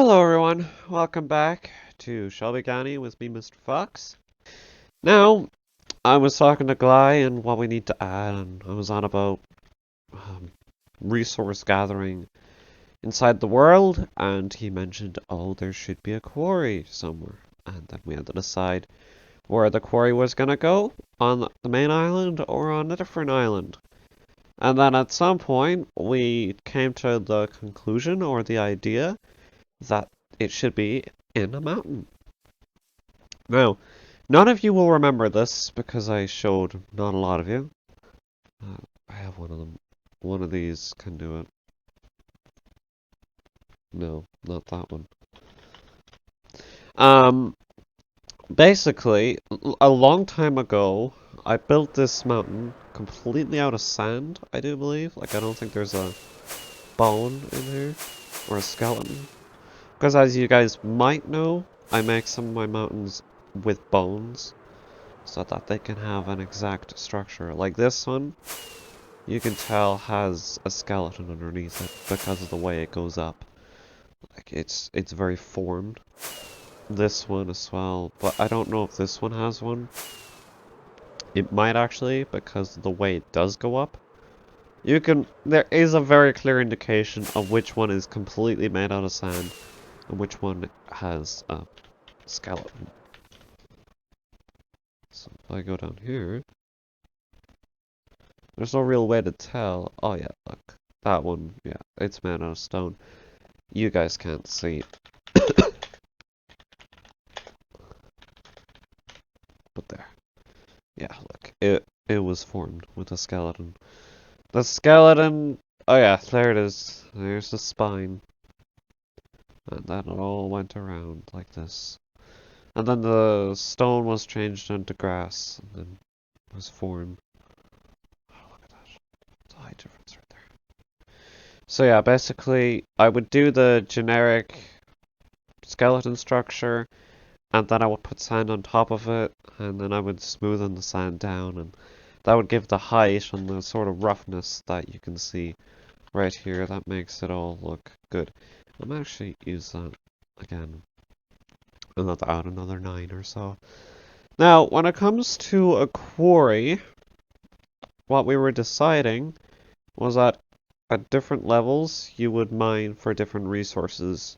Hello everyone, welcome back to Shelbian with me, Mr. Fox. Now, I was talking to Gly and what we need to add, and I was on about um, resource gathering inside the world, and he mentioned, oh, there should be a quarry somewhere. And then we had to decide where the quarry was gonna go, on the main island or on a different island. And then at some point, we came to the conclusion or the idea that it should be in a mountain. Now, none of you will remember this because I showed not a lot of you. I have one of them. One of these can do it. No, not that one. Um, Basically, a long time ago, I built this mountain completely out of sand, I do believe. Like, I don't think there's a bone in here, or a skeleton. Because as you guys might know, I make some of my mountains with bones, so that they can have an exact structure. Like this one, you can tell has a skeleton underneath it because of the way it goes up. Like it's very formed. This one as well, but I don't know if this one has one. It might actually, because of the way it does go up. There is a very clear indication of which one is completely made out of sand and which one has a skeleton. So if I go down here, there's no real way to tell. Oh yeah, look. That one, yeah, it's made out of stone. You guys can't see. But there. Yeah, look. It was formed with a skeleton. The skeleton, oh yeah, there it is. There's the spine. And then it all went around like this. And then the stone was changed into grass and then was formed. Oh, look at that. It's a height difference right there. So yeah, basically, I would do the generic skeleton structure, and then I would put sand on top of it, and then I would smoothen the sand down, and that would give the height and the sort of roughness that you can see right here. That makes it all look good. I'm actually use that again. And let's add another 9 or so. Now, when it comes to a quarry, what we were deciding was that at different levels, you would mine for different resources.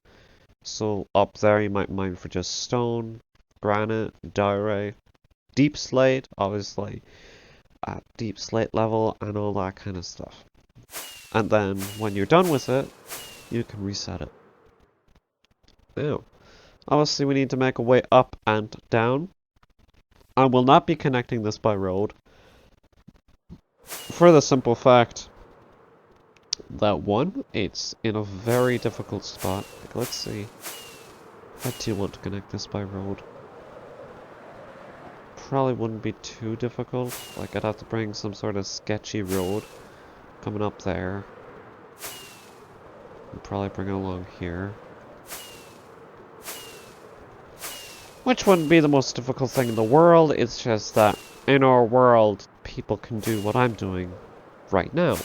So up there, you might mine for just stone, granite, diorite, deep slate, obviously, at deep slate level, and all that kind of stuff. And then, when you're done with it, you can reset it. Now, obviously we need to make a way up and down. I will not be connecting this by road, for the simple fact that one, it's in a very difficult spot. Like, let's see. I do want to connect this by road. Probably wouldn't be too difficult. Like, I'd have to bring some sort of sketchy road coming up there. And probably bring it along here. Which wouldn't be the most difficult thing in the world, it's just that in our world, people can do what I'm doing right now.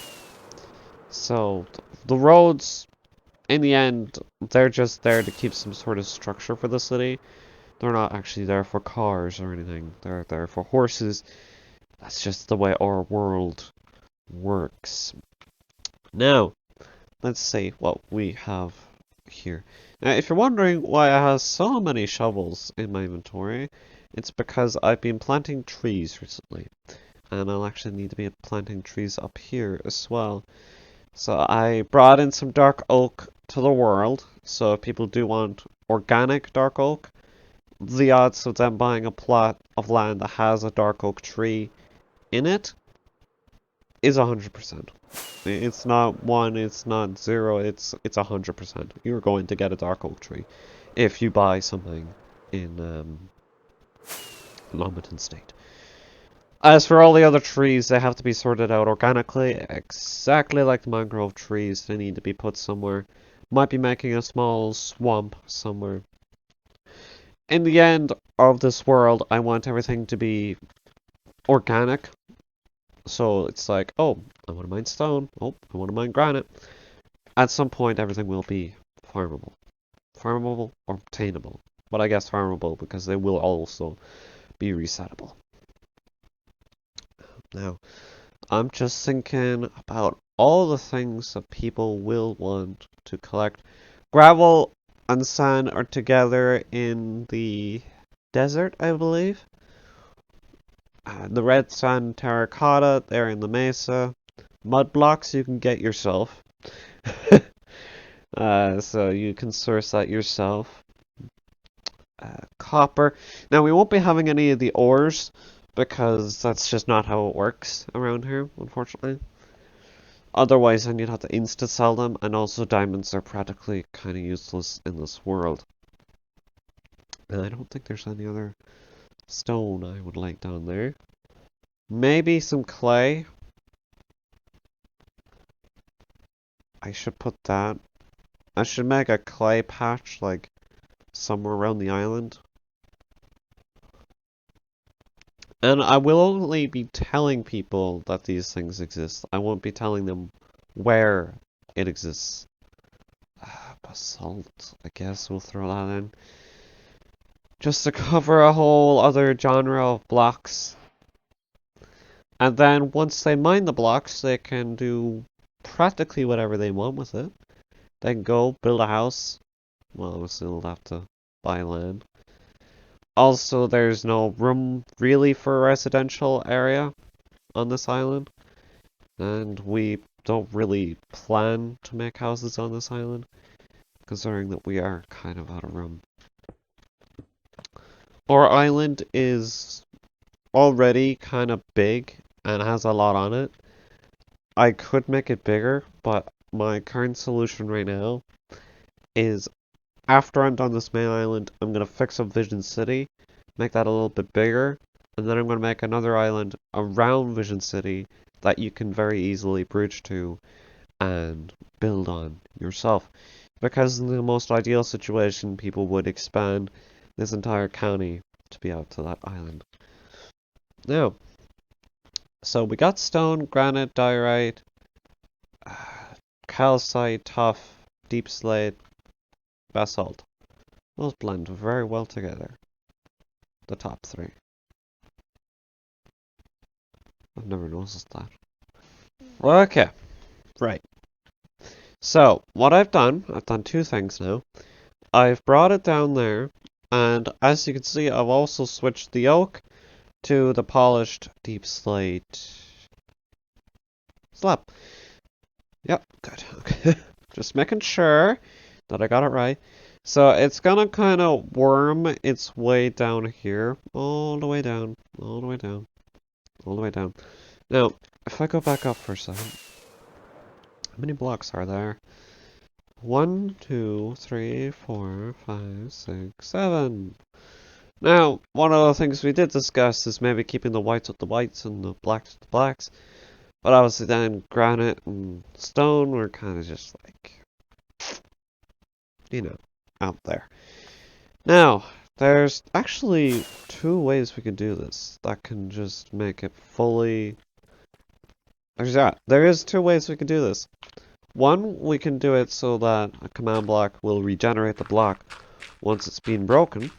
So, the roads, in the end, they're just there to keep some sort of structure for the city. They're not actually there for cars or anything. They're there for horses. That's just the way our world works. Now, let's see what we have here. Now, if you're wondering why I have so many shovels in my inventory, it's because I've been planting trees recently. And I'll actually need to be planting trees up here as well. So I brought in some dark oak to the world. So if people do want organic dark oak, the odds of them buying a plot of land that has a dark oak tree in it is 100%. It's not 1, it's not 0, it's 100%. You're going to get a dark oak tree if you buy something in Lombardy State. As for all the other trees, they have to be sorted out organically, exactly like the mangrove trees. They need to be put somewhere. Might be making a small swamp somewhere. In the end of this world, I want everything to be organic. So it's like, oh, I want to mine stone. Oh, I want to mine granite. At some point, everything will be farmable. Farmable or obtainable. But I guess farmable because they will also be resettable. Now, I'm just thinking about all the things that people will want to collect. Gravel and sand are together in the desert, I believe. The red sand terracotta, they're in the mesa. Mud blocks you can get yourself. So you can source that yourself. Copper. Now, we won't be having any of the ores because that's just not how it works around here, unfortunately. Otherwise, then you'd have to insta-sell them, and also diamonds are practically kind of useless in this world. And I don't think there's any other stone I would like down there. Maybe some clay. I should put that. I should make a clay patch, like, somewhere around the island. And I will only be telling people that these things exist. I won't be telling them where it exists. Basalt, I guess we'll throw that in. Just to cover a whole other genre of blocks. And then once they mine the blocks, they can do practically whatever they want with it. They can go build a house. Well, obviously they'll have to buy land. Also, there's no room really for a residential area on this island. And we don't really plan to make houses on this island, considering that we are kind of out of room. Our island is already kind of big and has a lot on it. I could make it bigger, but my current solution right now is after I'm done this main island, I'm going to fix up Vision City, make that a little bit bigger, and then I'm going to make another island around Vision City that you can very easily bridge to and build on yourself. Because in the most ideal situation, people would expand this entire county to be out to that island. Now, so we got stone, granite, diorite, calcite, tuff, deep slate, basalt. Those blend very well together. The top three. I've never noticed that. Okay, right. So, what I've done two things now. I've brought it down there, and as you can see, I've also switched the oak to the polished deep slate slab. Yep, good. Okay. Just making sure that I got it right. So it's gonna kind of worm its way down here, all the way down, all the way down, all the way down. Now, if I go back up for a second, how many blocks are there? 1, 2, 3, 4, 5, 6, 7. Now, one of the things we did discuss is maybe keeping the whites with the whites and the blacks with the blacks. But obviously then granite and stone were kind of just like, you know, out there. Now, there's actually 2 ways we can do this that can just make it fully... There is 2 ways we can do this. One, we can do it so that a command block will regenerate the block once it's been broken,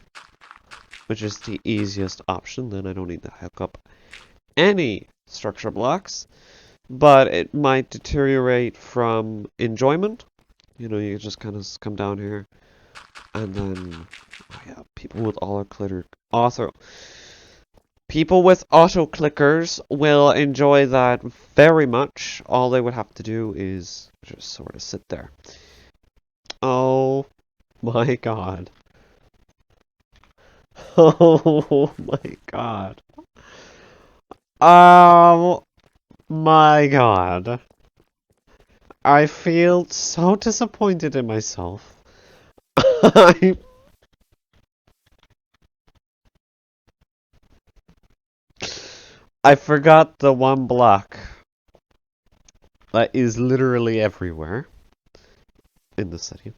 which is the easiest option. Then I don't need to hook up any structure blocks, but it might deteriorate from enjoyment. You know, you just kind of come down here, and then, oh yeah, people with auto clickers will enjoy that very much. All they would have to do is just sort of sit there. Oh my god. Oh my god. Oh my god. I feel so disappointed in myself. I forgot the one block that is literally everywhere in the city.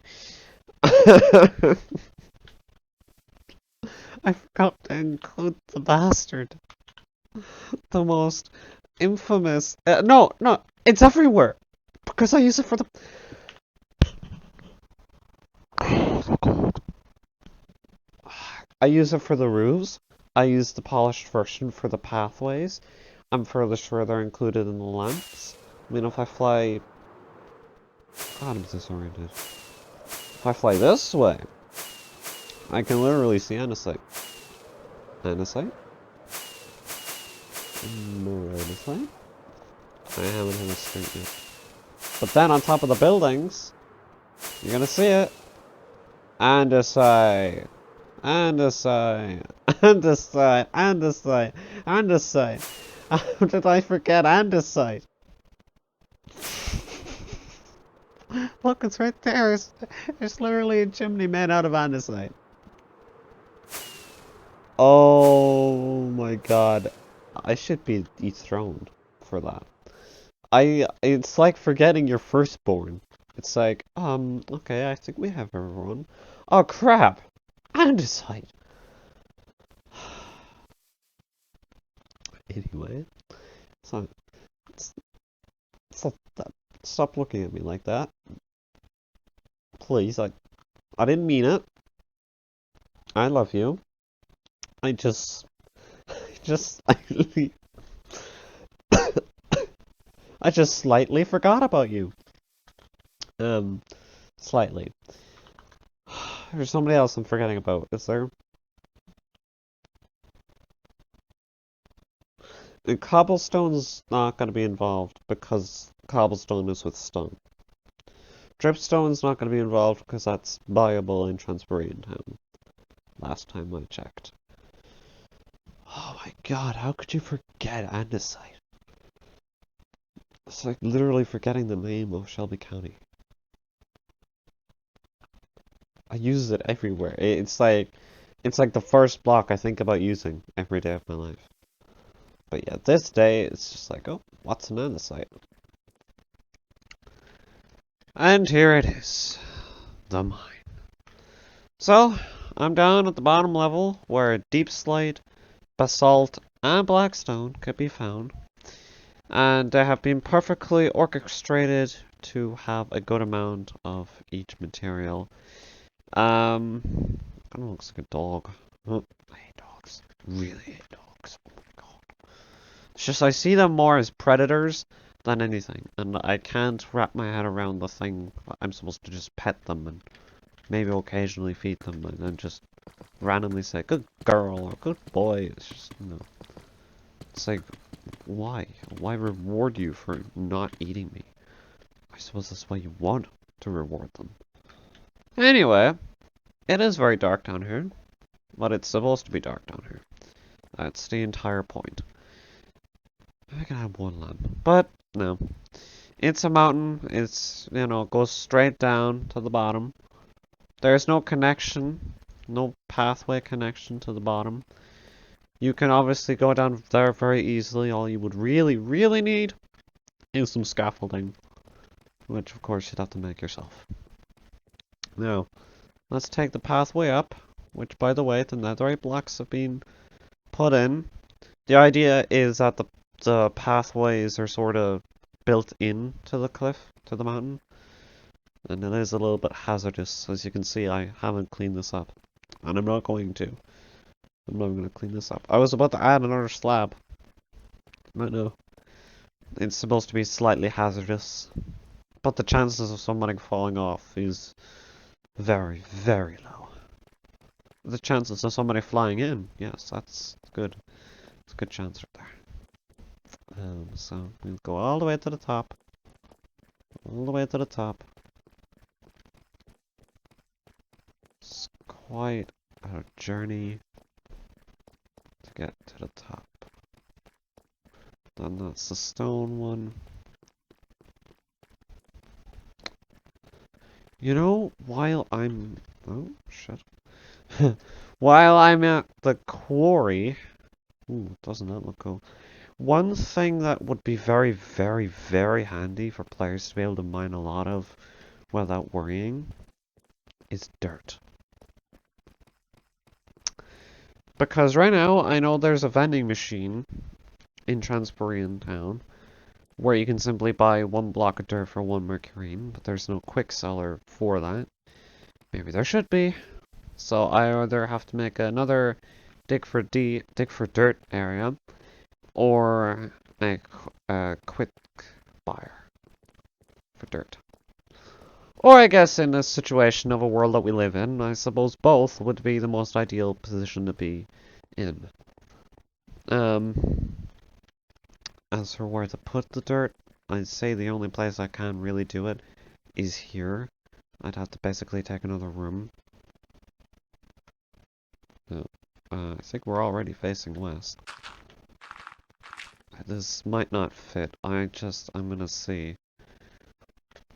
I forgot to include the bastard. The most infamous... no, it's everywhere. Because I use it for the... so cold. I use it for the roofs. I use the polished version for the pathways. I'm fairly sure they're included in the lamps. I mean, if I fly... God, I'm disoriented. If I fly this way, I can literally see andesite. Andesite? More andesite? I haven't hit a street yet. But then on top of the buildings, you're gonna see it. Andesite. Andesite. Andesite. Andesite. Andesite. How did I forget andesite? Look, it's right there. It's literally a chimney made out of andesite. Oh my god. I should be dethroned for that. It's like forgetting your firstborn. It's like, okay, I think we have everyone. Oh crap! Andesite! Anyway, so, stop looking at me like that. Please, I didn't mean it. I love you. I just, I just slightly forgot about you. Slightly. There's somebody else I'm forgetting about, is there? And cobblestone's not going to be involved because cobblestone is with stone. Dripstone's not going to be involved because that's viable in Transparent Town. Last time I checked. Oh my god, how could you forget andesite? It's like literally forgetting the name of Shelby County. I use it everywhere. It's like the first block I think about using every day of my life. But yeah, this day it's just like, oh, what's an andesite? And here it is. The mine. So, I'm down at the bottom level where deep slate, basalt, and blackstone could be found. And they have been perfectly orchestrated to have a good amount of each material. Kind of looks like a dog. Oh, I hate dogs. Really hate dogs. Oh my god. It's just I see them more as predators than anything, and I can't wrap my head around the thing. I'm supposed to just pet them and maybe occasionally feed them, and then just randomly say good girl or good boy. It's just It's like, why? Why reward you for not eating me? I suppose that's why you want to reward them. Anyway, it is very dark down here, but it's supposed to be dark down here. That's the entire point. I can have one lamp, but no. It's a mountain. It's, goes straight down to the bottom. There's no connection, no pathway connection to the bottom. You can obviously go down there very easily. All you would really, really need is some scaffolding, which of course you'd have to make yourself. Now, let's take the pathway up, which by the way, the netherite blocks have been put in. The idea is that the pathways are sort of built into the cliff, to the mountain. And it is a little bit hazardous. As you can see, I haven't cleaned this up. And I'm not going to. I'm not going to clean this up. I was about to add another slab. But no. It's supposed to be slightly hazardous. But the chances of somebody falling off is very, very low. The chances of somebody flying in, yes, that's good. It's a good chance right there. So we'll go all the way to the top. All the way to the top. It's quite a journey to get to the top. Then that's the stone one. While I'm... Oh, shit. While I'm at the quarry... Ooh, doesn't that look cool? One thing that would be very, very, very handy for players to be able to mine a lot of without worrying is dirt. Because right now, I know there's a vending machine in Transparent Town where you can simply buy 1 block of dirt for 1 mercurine, but there's no quick seller for that. Maybe there should be. So I either have to make another dig for dirt area, or make a quick fire for dirt. Or I guess in this situation of a world that we live in, I suppose both would be the most ideal position to be in. As for where to put the dirt, I'd say the only place I can really do it is here. I'd have to basically take another room. I think we're already facing west. This might not fit. I'm gonna see.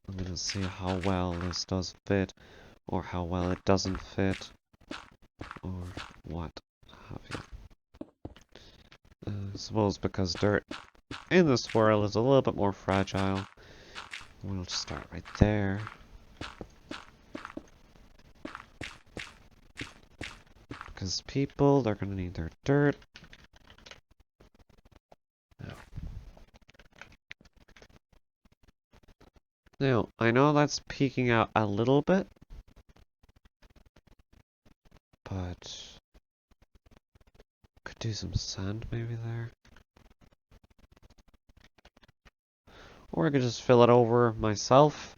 I'm gonna see how well this does fit, or how well it doesn't fit, or what have you. I suppose because dirt in this world is a little bit more fragile, we'll just start right there. Because people, they're gonna need their dirt. Now, I know that's peeking out a little bit, but could do some sand maybe there. Or I could just fill it over myself.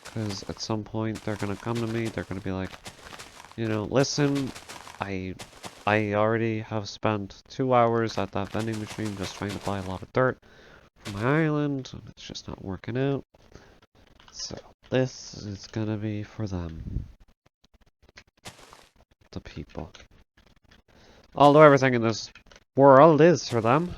Because at some point they're gonna come to me, they're gonna be like, you know, listen, I already have spent 2 hours at that vending machine just trying to buy a lot of dirt for my island, and it's just not working out. So this is gonna be for them. The people. Although everything in this world is for them.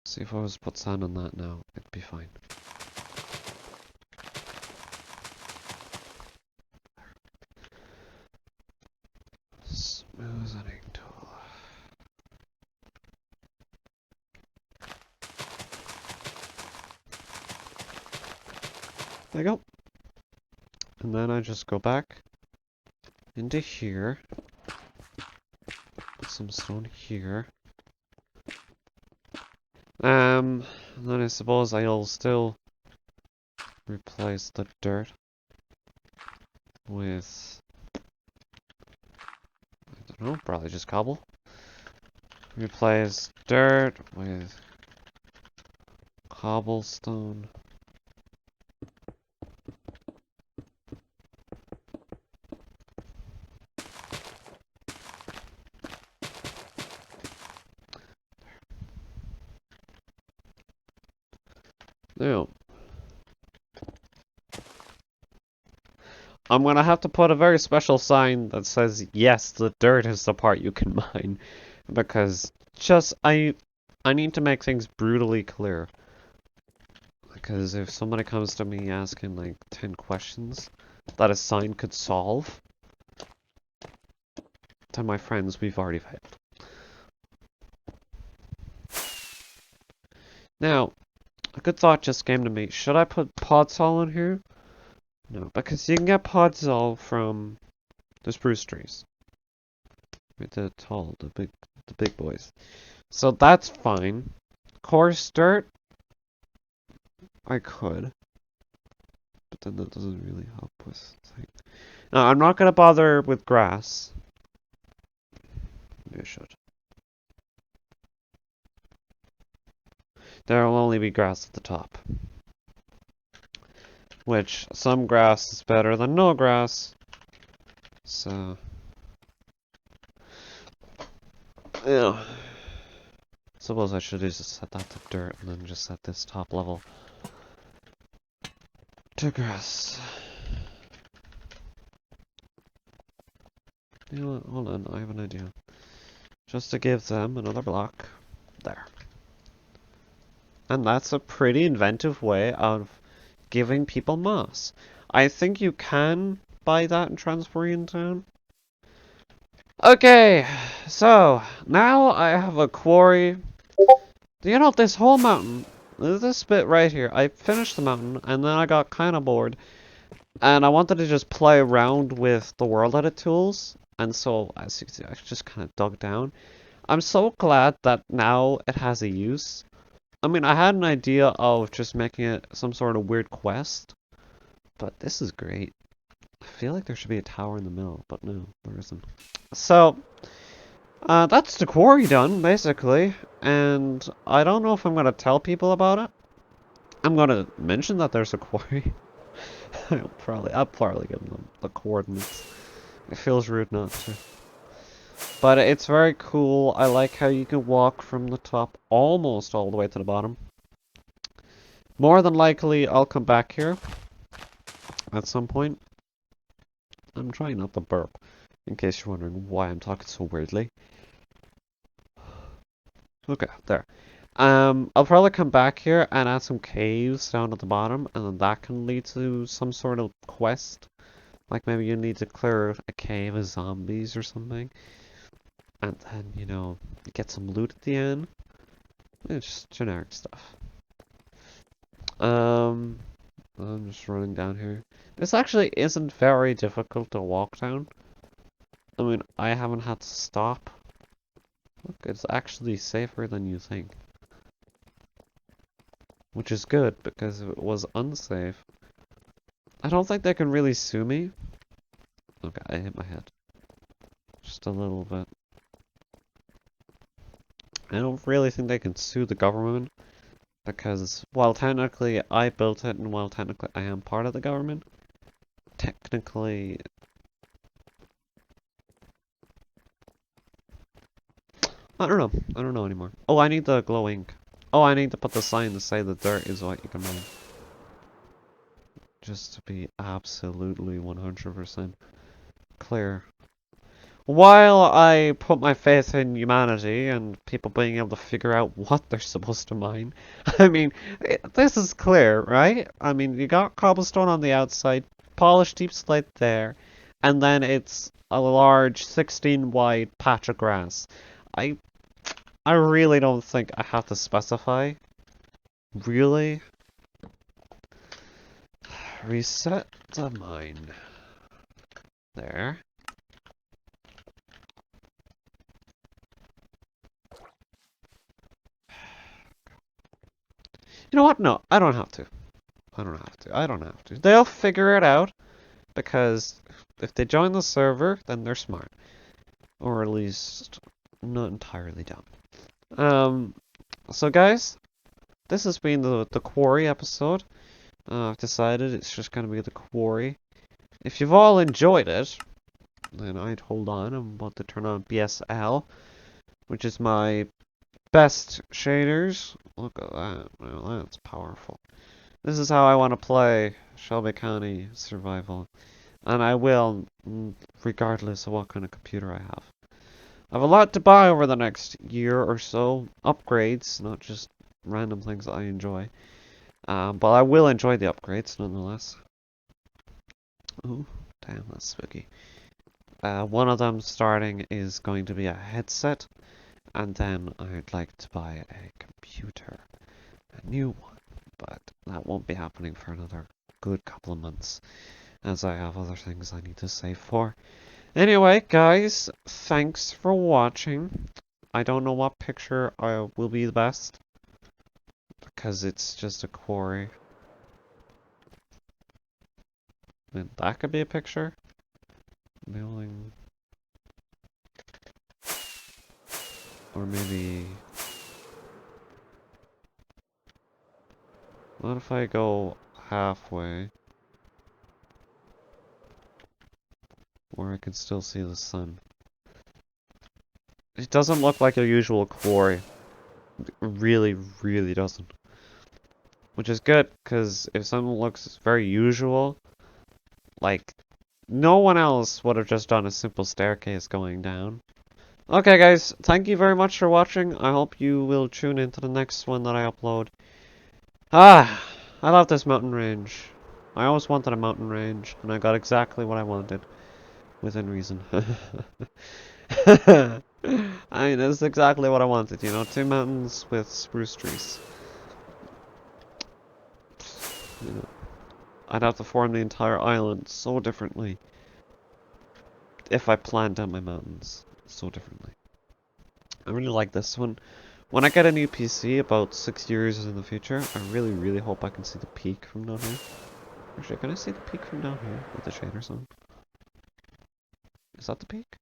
See, if I was to put sand on that now, it'd be fine. Smoothing tool. There you go. And then I just go back into here. Put some stone here. And then I suppose I'll still replace the dirt with, I don't know, probably just cobble. Replace dirt with cobblestone. Now, I'm gonna have to put a very special sign that says, yes, the dirt is the part you can mine. Because I need to make things brutally clear. Because if somebody comes to me asking like 10 questions that a sign could solve, to my friends, we've already failed. Now, a good thought just came to me. Should I put podzol in here? No, because you can get podzol from the spruce trees. The big boys. So that's fine. Coarse dirt? I could. But then that doesn't really help with things. Now, I'm not gonna bother with grass. Maybe I should. There will only be grass at the top. Which, some grass is better than no grass. So... yeah. Suppose I should just set that to dirt and then just set this top level to grass. You know what? Hold on, I have an idea. Just to give them another block. There. And that's a pretty inventive way of giving people moss. I think you can buy that in Transporian Town. Okay, so now I have a quarry. You know, this whole mountain, this bit right here, I finished the mountain and then I got kind of bored and I wanted to just play around with the world edit tools. And so, as you can see, I just kind of dug down. I'm so glad that now it has a use. I mean, I had an idea of just making it some sort of weird quest, but this is great. I feel like there should be a tower in the middle, but no, there isn't. So, that's the quarry done, basically, and I don't know if I'm gonna tell people about it. I'm gonna mention that there's a quarry. I'll probably give them the coordinates. It feels rude not to. But it's very cool. I like how you can walk from the top almost all the way to the bottom. More than likely, I'll come back here at some point. I'm trying not to burp, in case you're wondering why I'm talking so weirdly. Okay, there. I'll probably come back here and add some caves down at the bottom, and then that can lead to some sort of quest. Like maybe you need to clear a cave of zombies or something. And then, you know, get some loot at the end. It's just generic stuff. I'm just running down here. This actually isn't very difficult to walk down. I mean, I haven't had to stop. Look, it's actually safer than you think. Which is good, because if it was unsafe, I don't think they can really sue me. Okay, I hit my head. Just a little bit. I don't really think they can sue the government, because while technically I built it and while technically I am part of the government, technically... I don't know. I don't know anymore. Oh, I need the glow ink. Oh, I need to put the sign to say the dirt is what you can mine. Just to be absolutely 100% clear. While I put my faith in humanity and people being able to figure out what they're supposed to mine, I mean, this is clear, right? I mean, you got cobblestone on the outside, polished deep slate there, and then it's a large 16 wide patch of grass. I really don't think I have to specify. Really? Reset the mine. There. You know what? No, I don't have to. I don't have to. I don't have to. They'll figure it out, because if they join the server, then they're smart. Or at least not entirely dumb. So guys, this has been the Quarry episode. I've decided it's just gonna be the Quarry. If you've all enjoyed it, then I'd hold on. I'm about to turn on BSL, which is my best shaders. Look at that. Well, that's powerful. This is how I want to play Shelby County Survival. And I will, regardless of what kind of computer I have. I have a lot to buy over the next year or so. Upgrades, not just random things that I enjoy. But I will enjoy the upgrades, nonetheless. Ooh, damn, that's spooky. One of them starting is going to be a headset. And then I'd like to buy a computer. A new one. But that won't be happening for another good couple of months, as I have other things I need to save for. Anyway, guys, thanks for watching. I don't know what picture will be the best, because it's just a quarry. And that could be a picture. Building. Or maybe... What if I go halfway? Where I can still see the sun. It doesn't look like a usual quarry. It really, really doesn't. Which is good, because if something looks very usual, like, no one else would have just done a simple staircase going down. Okay guys, thank you very much for watching. I hope you will tune into the next one that I upload. I love this mountain range. I always wanted a mountain range, and I got exactly what I wanted, within reason. I mean, that's exactly what I wanted, you know, 2 mountains with spruce trees. You know, I'd have to form the entire island so differently if I planned out my mountains so differently. I really like this one. When I get a new PC about 6 years in the future, I really, really hope I can see the peak from down here. Actually, can I see the peak from down here with the shaders on? Is that the peak?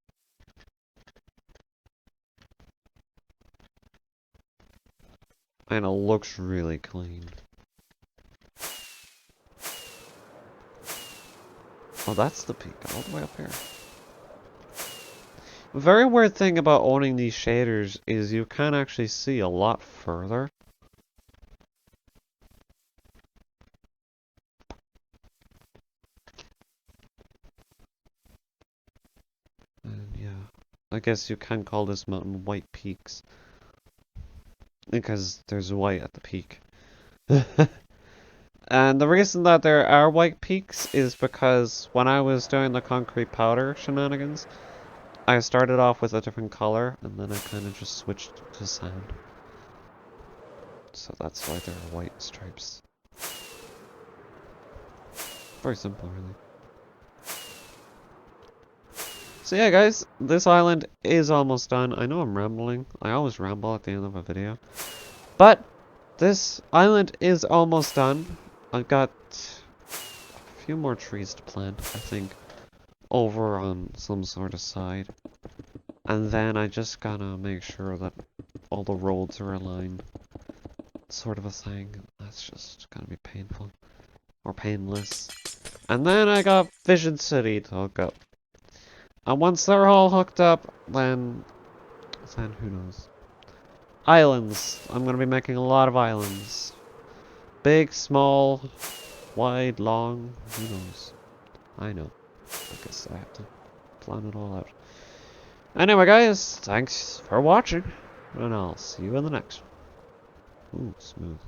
And it looks really clean. Oh, that's the peak, all the way up here. A very weird thing about owning these shaders is you can actually see a lot further. And yeah, I guess you can call this mountain White Peaks. Because there's white at the peak. And the reason that there are white peaks is because when I was doing the concrete powder shenanigans, I started off with a different color, and then I kind of just switched to sand. So that's why there are white stripes. Very simple, really. So yeah, guys, this island is almost done. I know I'm rambling. I always ramble at the end of a video. But this island is almost done. I've got a few more trees to plant, I think, over on some sort of side. And then I just gotta make sure that all the roads are aligned. Sort of a thing. That's just gonna be painful. Or painless. And then I got Vision City to hook up. And once they're all hooked up, then who knows. Islands. I'm gonna be making a lot of islands. Big, small, wide, long, who knows. I know. I guess I have to plan it all out. Anyway guys, thanks for watching, and I'll see you in the next one. Ooh, smooth.